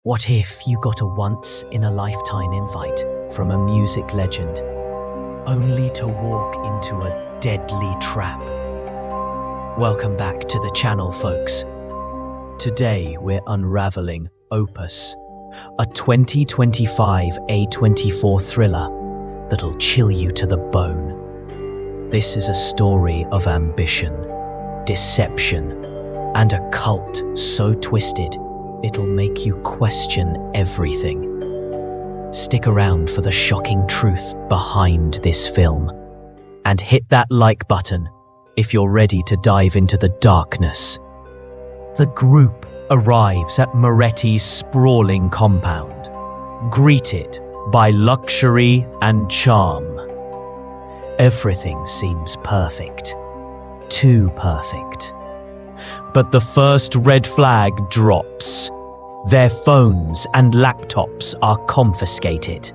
What if you got a once-in-a-lifetime invite from a music legend, only to walk into a deadly trap? Welcome back to the channel, folks. Today we're unraveling Opus, a 2025 A24 thriller that'll chill you to the bone. This is a story of ambition, deception, and a cult so twisted it'll make you question everything. Stick around for the shocking truth behind this film, and hit that like button if you're ready to dive into the darkness. The group arrives at Moretti's sprawling compound, greeted by luxury and charm. Everything seems perfect, too perfect. But the first red flag drops. Their phones and laptops are confiscated,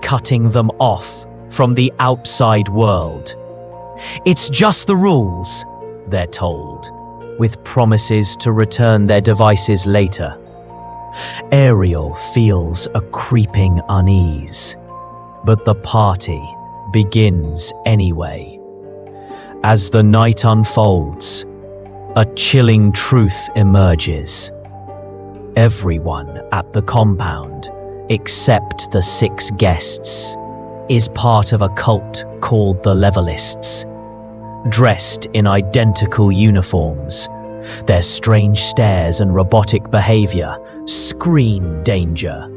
cutting them off from the outside world. It's just the rules, they're told, with promises to return their devices later. Ariel feels a creeping unease, but the party begins anyway. As the night unfolds, a chilling truth emerges. Everyone at the compound, except the 6 guests, is part of a cult called the Levelists. Dressed in identical uniforms, their strange stares and robotic behavior scream danger.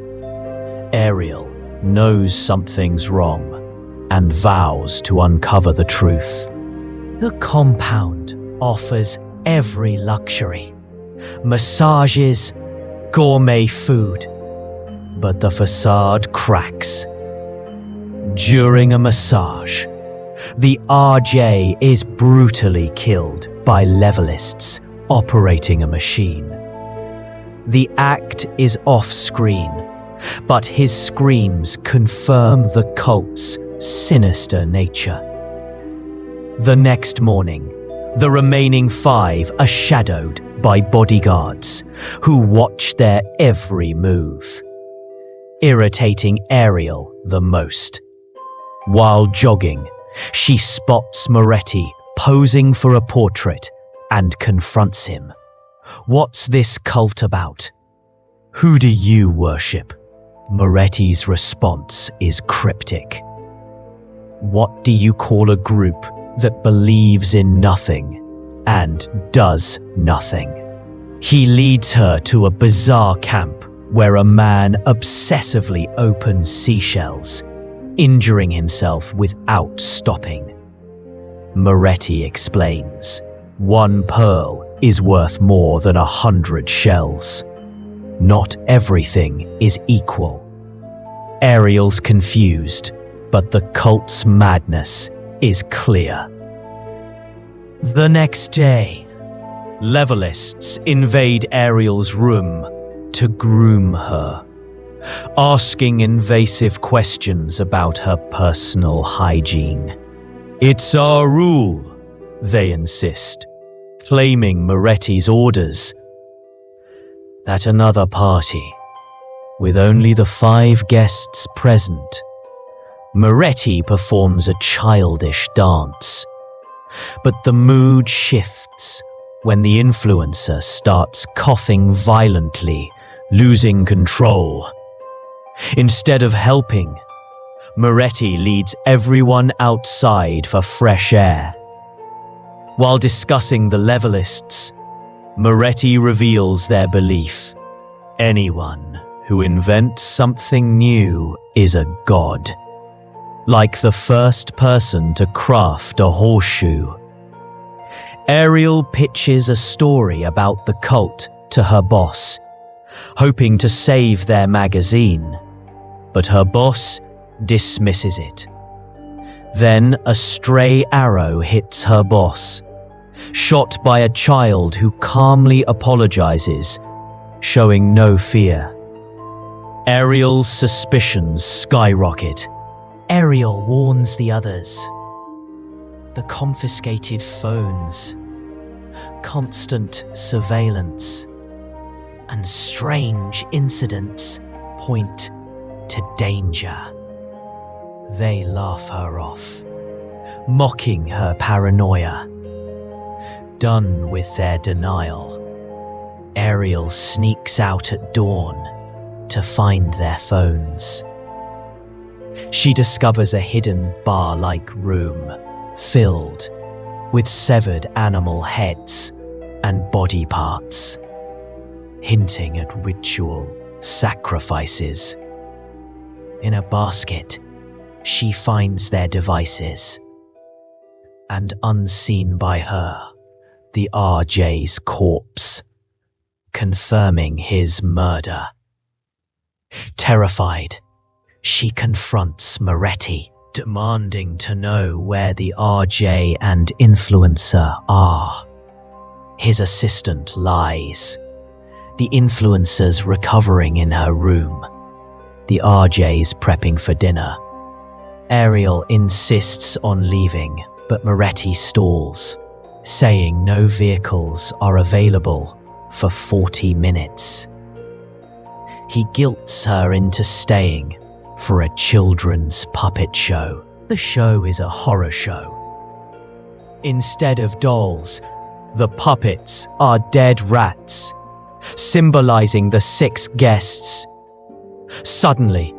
Ariel knows something's wrong and vows to uncover the truth. The compound offers every luxury, massages, gourmet food, but the facade cracks. During a massage, the RJ is brutally killed by Levelists operating a machine. The act is off-screen, but his screams confirm the cult's sinister nature. The next morning, the remaining 5 are shadowed by bodyguards who watch their every move, irritating Ariel the most. While jogging, she spots Moretti posing for a portrait and confronts him. "What's this cult about? Who do you worship?" Moretti's response is cryptic. "What do you call a group that believes in nothing and does nothing?" He leads her to a bizarre camp where a man obsessively opens seashells, injuring himself without stopping. Moretti explains, "1 pearl is worth more than 100 shells. Not everything is equal." Ariel's confused, but the cult's madness is clear. The next day, Levelists invade Ariel's room to groom her, asking invasive questions about her personal hygiene. "It's our rule," they insist, claiming Moretti's orders. At another party, with only the 5 guests present, Moretti performs a childish dance. But the mood shifts when the influencer starts coughing violently, losing control. Instead of helping, Moretti leads everyone outside for fresh air. While discussing the Levelists, Moretti reveals their belief: anyone who invents something new is a god. Like the first person to craft a horseshoe. Ariel pitches a story about the cult to her boss, hoping to save their magazine, but her boss dismisses it. Then a stray arrow hits her boss, shot by a child who calmly apologizes, showing no fear. Ariel's suspicions skyrocket. Ariel warns the others. The confiscated phones, constant surveillance, and strange incidents point to danger. They laugh her off, mocking her paranoia. Done with their denial, Ariel sneaks out at dawn to find their phones. She discovers a hidden bar-like room filled with severed animal heads and body parts, hinting at ritual sacrifices. In a basket, she finds their devices, and unseen by her, the RJ's corpse, confirming his murder. Terrified, she confronts Moretti, demanding to know where the RJ and influencer are. His assistant lies. The influencer's recovering in her room. The RJ's prepping for dinner. Ariel insists on leaving, but Moretti stalls, saying no vehicles are available for 40 minutes. He guilts her into staying for a children's puppet show. The show is a horror show. Instead of dolls, the puppets are dead rats, symbolizing the 6 guests. Suddenly,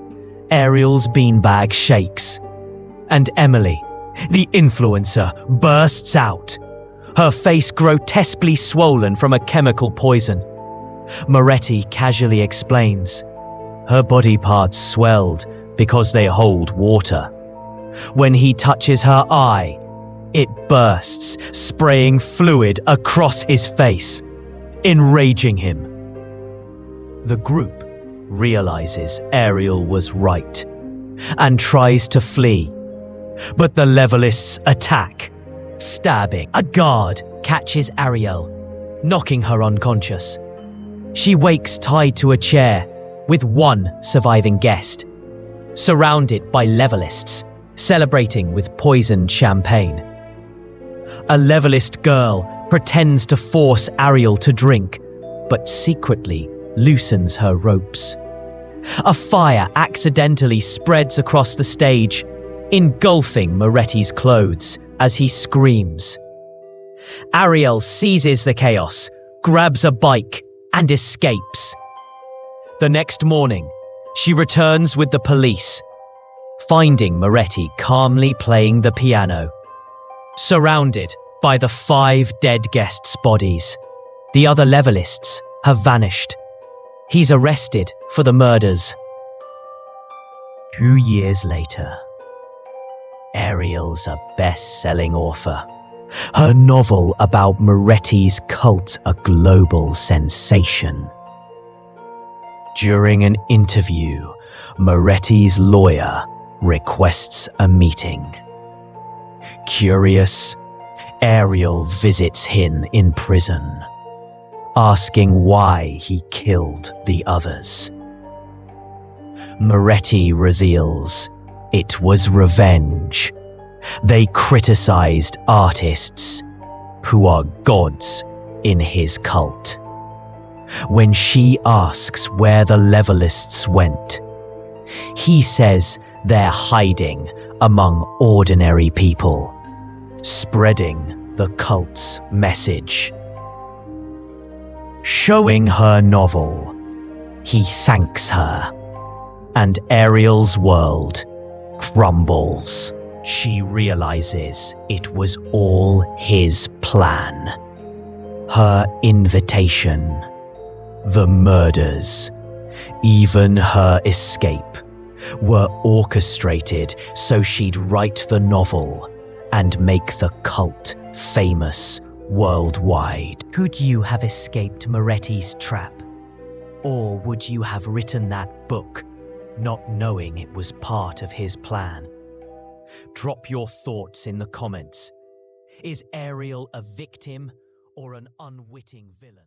Ariel's beanbag shakes, and Emily, the influencer, bursts out, her face grotesquely swollen from a chemical poison. Moretti casually explains, her body parts swelled because they hold water. When he touches her eye, it bursts, spraying fluid across his face, enraging him. The group realizes Ariel was right and tries to flee, but the levelists attack, stabbing. A guard catches Ariel, knocking her unconscious. She wakes tied to a chair with one surviving guest, surrounded by levelists, celebrating with poisoned champagne. A levelist girl pretends to force Ariel to drink, but secretly loosens her ropes. A fire accidentally spreads across the stage, engulfing Moretti's clothes as he screams. Ariel seizes the chaos, grabs a bike, and escapes. The next morning, she returns with the police, finding Moretti calmly playing the piano, surrounded by the 5 dead guests' bodies. The other levelists have vanished. He's arrested for the murders. 2 years later, Ariel's a best-selling author. Her novel about Moretti's cult a global sensation. During an interview, Moretti's lawyer requests a meeting. Curious, Ariel visits him in prison, asking why he killed the others. Moretti reveals it was revenge. They criticized artists who are gods in his cult. When she asks where the levelists went, he says they're hiding among ordinary people, spreading the cult's message. Showing her novel, he thanks her, and Ariel's world crumbles. She realizes it was all his plan. Her invitation, the murders, even her escape, were orchestrated so she'd write the novel and make the cult famous worldwide. Could you have escaped Moretti's trap? Or would you have written that book, not knowing it was part of his plan? Drop your thoughts in the comments. Is Ariel a victim or an unwitting villain?